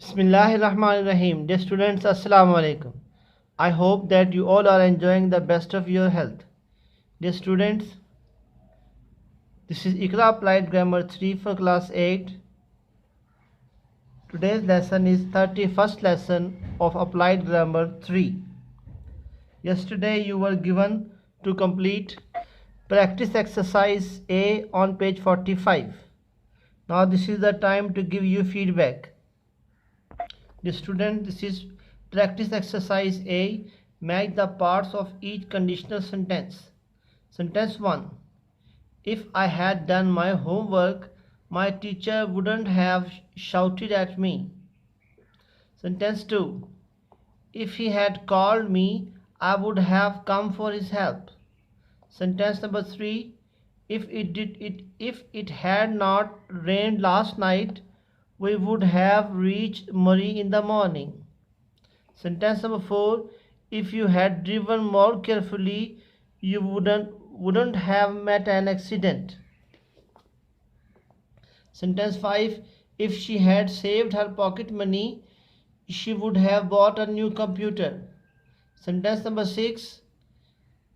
Bismillahirrahmanirrahim. Dear students, Assalamu alaikum. I hope that you all are enjoying the best of your health. Dear students, this is Iqra Applied Grammar 3 for class 8. Today's lesson is 31st lesson of Applied Grammar 3. Yesterday you were given to complete practice exercise A on page 45. Now this is the time to give you feedback. The student, this is practice exercise A. Match the parts of each conditional sentence. Sentence 1. If I had done my homework, my teacher wouldn't have shouted at me. Sentence 2. If he had called me, I would have come for his help. Sentence number 3. If it had not rained last night, we would have reached Murray in the morning. Sentence number 4. If you had driven more carefully, you wouldn't have met an accident. Sentence 5. If she had saved her pocket money, she would have bought a new computer. Sentence number 6.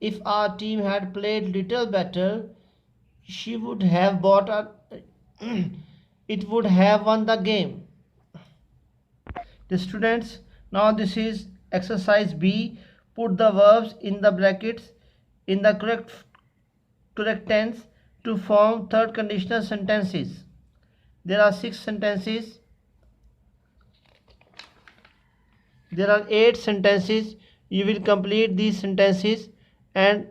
If our team had played little better, she would have bought a it would have won the game. The students, now this is exercise B. Put the verbs in the brackets in the correct tense to form third conditional sentences. There are 6 sentences. There are 8 sentences. You will complete these sentences and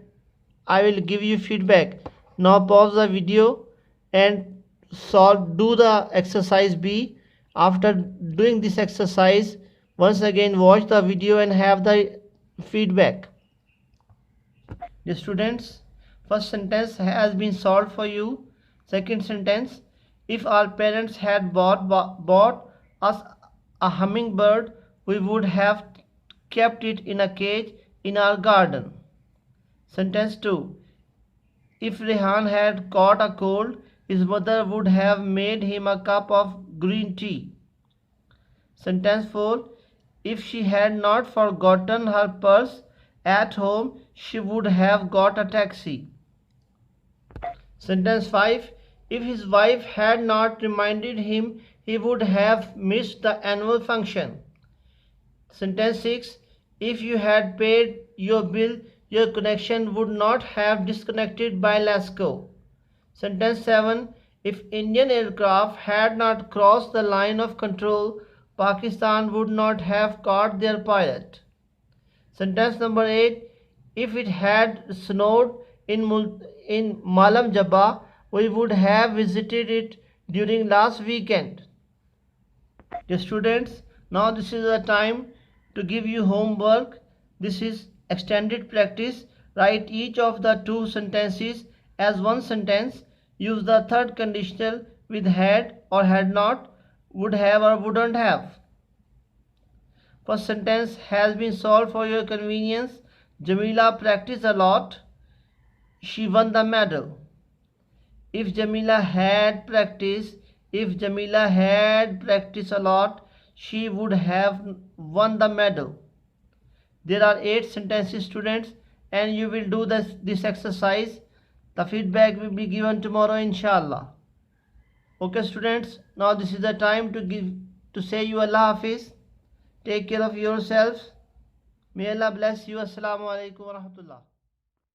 I will give you feedback. Now pause the video and do the exercise B. After doing this exercise, once again watch the video and have the feedback. The students, first sentence has been solved for you. Second sentence, if our parents had bought us a hummingbird, we would have kept it in a cage in our garden. Sentence 2, if Rehan had caught a cold, his mother would have made him a cup of green tea. Sentence 4. If she had not forgotten her purse at home, she would have got a taxi. Sentence 5. If his wife had not reminded him, he would have missed the annual function. Sentence 6. If you had paid your bill, your connection would not have disconnected by Lasco. Sentence 7. If Indian aircraft had not crossed the line of control, Pakistan would not have caught their pilot. Sentence number 8. If it had snowed in Malam Jabba, we would have visited it during last weekend. The students, now this is the time to give you homework. This is extended practice. Write each of the 2 sentences as one sentence. Use the third conditional with had or had not, would have or wouldn't have. First sentence has been solved for your convenience. Jamila practiced a lot. She won the medal. If Jamila had practiced a lot, she would have won the medal. There are 8 sentences, students, and you will do this exercise. The feedback will be given tomorrow, inshallah. Okay, students. Now this is the time to say you Allah Hafiz. Take care of yourselves. May Allah bless you. Assalamu alaikum wa rahmatullah.